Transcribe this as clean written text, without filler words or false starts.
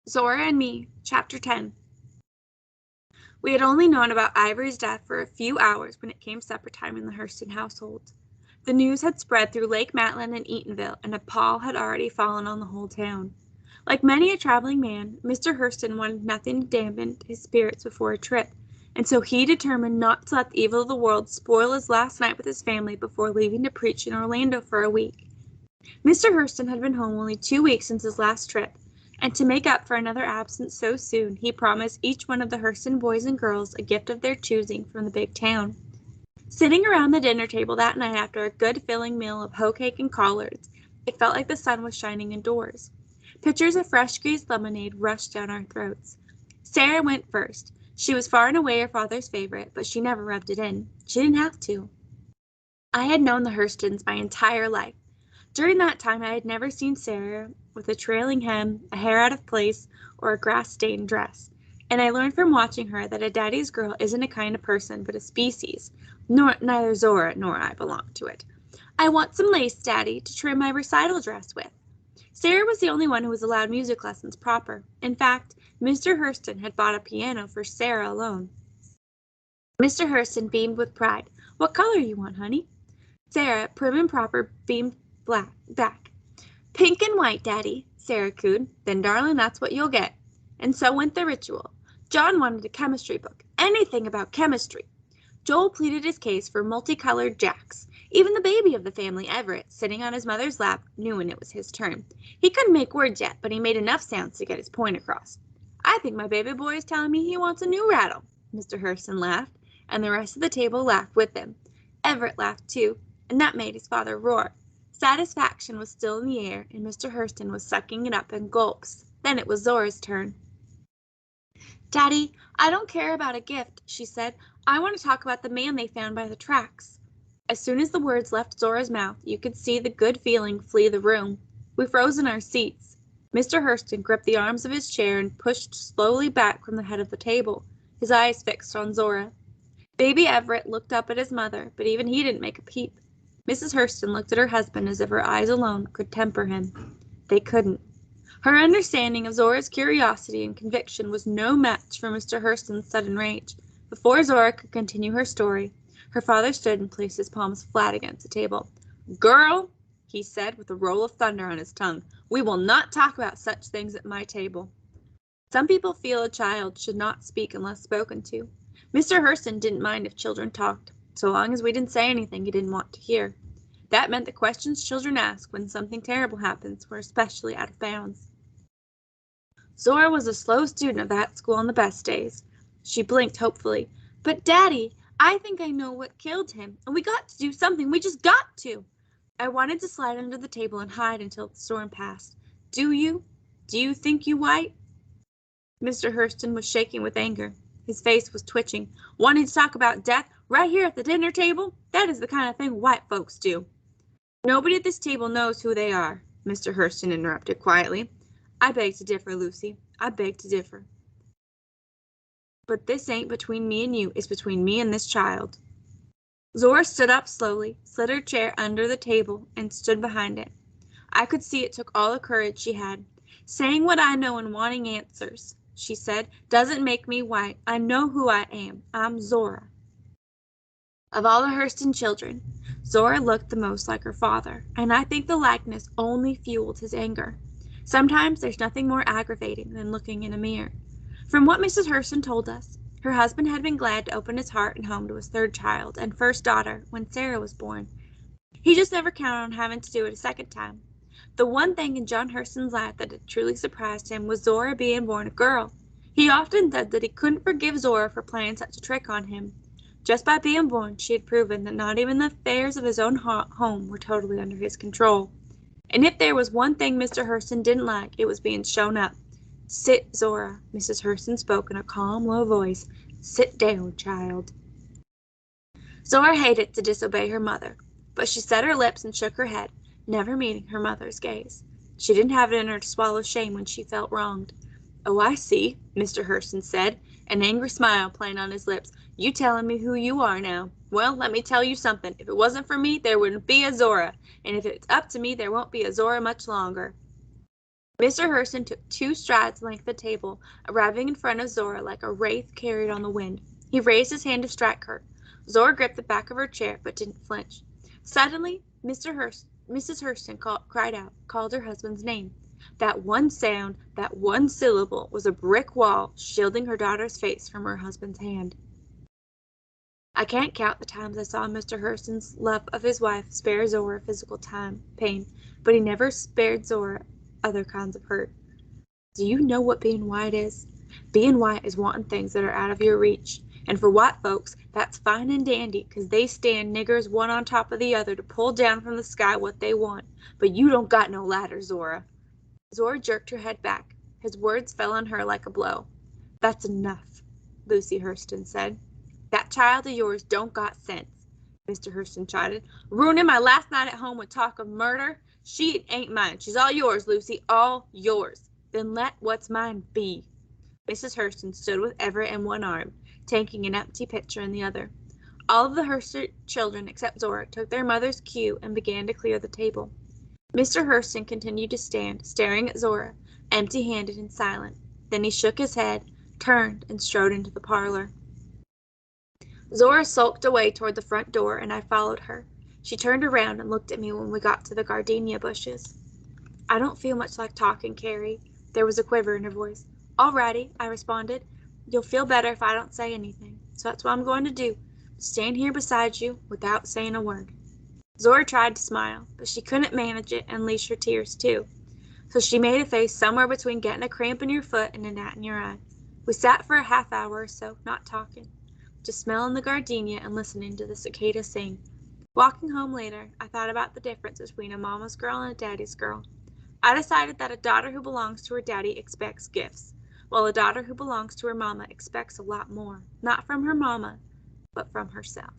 Zora and Me, Chapter 10. We had only known about Ivory's death for a few hours when it came supper time in the Hurston household. The news had spread through Lake Maitland and Eatonville, and a pall had already fallen on the whole town. Like many a traveling man, Mr. Hurston wanted nothing to dampen his spirits before a trip, and so he determined not to let the evil of the world spoil his last night with his family before leaving to preach in Orlando for a week. Mr. Hurston had been home only 2 weeks since his last trip, and to make up for another absence so soon, he promised each one of the Hurston boys and girls a gift of their choosing from the big town. Sitting around the dinner table that night after a good filling meal of hoe cake and collards, it felt like the sun was shining indoors. Pitchers of fresh squeezed lemonade rushed down our throats. Sarah went first. She was far and away her father's favorite, but she never rubbed it in. She didn't have to. I had known the Hurstons my entire life. During that time I had never seen Sarah with a trailing hem, a hair out of place, or a grass-stained dress, and I learned from watching her that a daddy's girl isn't a kind of person but a species. Neither Zora nor I belong to it. I want some lace, Daddy, to trim my recital dress with. Sarah was the only one who was allowed music lessons proper. In fact, Mr. Hurston had bought a piano for Sarah alone. Mr. Hurston beamed with pride. What color you want, honey? Sarah, prim and proper, beamed back. Pink and white, Daddy, Sarah cooed. Then, darling, that's what you'll get. And so went the ritual. John wanted a chemistry book, anything about chemistry. Joel pleaded his case for multicolored jacks. Even the baby of the family, Everett, sitting on his mother's lap, knew when it was his turn. He couldn't make words yet, but he made enough sounds to get his point across. I think my baby boy is telling me he wants a new rattle. Mr. Hurston laughed, and the rest of the table laughed with him. Everett laughed too, and that made his father roar. Satisfaction was still in the air, and Mr. Hurston was sucking it up in gulps. Then it was Zora's turn. Daddy, I don't care about a gift, she said. I want to talk about the man they found by the tracks. As soon as the words left Zora's mouth, you could see the good feeling flee the room. We froze in our seats. Mr. Hurston gripped the arms of his chair and pushed slowly back from the head of the table, his eyes fixed on Zora. Baby Everett looked up at his mother, but even he didn't make a peep. Mrs. Hurston looked at her husband as if her eyes alone could temper him. They couldn't. Her understanding of Zora's curiosity and conviction was no match for Mr. Hurston's sudden rage. Before Zora could continue her story, her father stood and placed his palms flat against the table. Girl, he said with a roll of thunder on his tongue, we will not talk about such things at my table. Some people feel a child should not speak unless spoken to. Mr. Hurston didn't mind if children talked, so long as we didn't say anything he didn't want to hear. That meant the questions children ask when something terrible happens were especially out of bounds. Zora was a slow student of that school on the best days. She blinked hopefully. But, Daddy, I think I know what killed him, and we got to do something. We just got to. I wanted to slide under the table and hide until the storm passed. Do you? Do you think you white? Mr. Hurston was shaking with anger. His face was twitching. Wanting to talk about death right here at the dinner table? That is the kind of thing white folks do. Nobody at this table knows who they are, Mr. Hurston interrupted quietly. I beg to differ, Lucy. I beg to differ. But this ain't between me and you. It's between me and this child. Zora stood up slowly, slid her chair under the table, and stood behind it. I could see it took all the courage she had. Saying what I know and wanting answers, she said, doesn't make me white. I know who I am. I'm Zora. Of all the Hurston children, Zora looked the most like her father, and I think the likeness only fueled his anger. Sometimes there's nothing more aggravating than looking in a mirror. From what Mrs. Hurston told us, her husband had been glad to open his heart and home to his third child and first daughter when Sarah was born. He just never counted on having to do it a second time. The one thing in John Hurston's life that had truly surprised him was Zora being born a girl. He often said that he couldn't forgive Zora for playing such a trick on him. Just by being born, she had proven that not even the affairs of his own home were totally under his control. And if there was one thing Mr. Hurston didn't like, it was being shown up. Sit, Zora, Mrs. Hurston spoke in a calm, low voice. Sit down, child. Zora hated to disobey her mother, but she set her lips and shook her head, never meeting her mother's gaze. She didn't have it in her to swallow shame when she felt wronged. Oh, I see, Mr. Hurston said, an angry smile playing on his lips. You telling me who you are now. Well, let me tell you something. If it wasn't for me, there wouldn't be a Zora, and if it's up to me, there won't be a Zora much longer. Mr. Hurston took 2 strides length the table, arriving in front of Zora like a wraith carried on the wind. He raised his hand to strike her. Zora gripped the back of her chair, but didn't flinch. Suddenly, Mrs. Hurston cried out, called her husband's name. That one sound, that one syllable, was a brick wall shielding her daughter's face from her husband's hand. I can't count the times I saw Mr. Hurston's love of his wife spare Zora physical pain, but he never spared Zora other kinds of hurt. Do you know what being white is? Being white is wanting things that are out of your reach. And for white folks, that's fine and dandy, 'cause they stand niggers one on top of the other to pull down from the sky what they want. But you don't got no ladder, Zora. Zora jerked her head back. His words fell on her like a blow. That's enough, Lucy Hurston said. That child of yours don't got sense, Mr. Hurston chided. Ruining my last night at home with talk of murder. She ain't mine. She's all yours, Lucy, all yours. Then let what's mine be. Mrs. Hurston stood with Everett in one arm, taking an empty pitcher in the other. All of the Hurston children except Zora took their mother's cue and began to clear the table. Mr. Hurston continued to stand, staring at Zora, empty-handed and silent. Then he shook his head, turned, and strode into the parlor. Zora sulked away toward the front door, and I followed her. She turned around and looked at me when we got to the gardenia bushes. I don't feel much like talking, Carrie. There was a quiver in her voice. All righty, I responded. You'll feel better if I don't say anything. So that's what I'm going to do. Stand here beside you without saying a word. Zora tried to smile, but she couldn't manage it and unleash her tears too. So she made a face somewhere between getting a cramp in your foot and a gnat in your eye. We sat for a half hour or so, not talking, just smelling the gardenia and listening to the cicada sing. Walking home later, I thought about the difference between a mama's girl and a daddy's girl. I decided that a daughter who belongs to her daddy expects gifts, while a daughter who belongs to her mama expects a lot more, not from her mama, but from herself.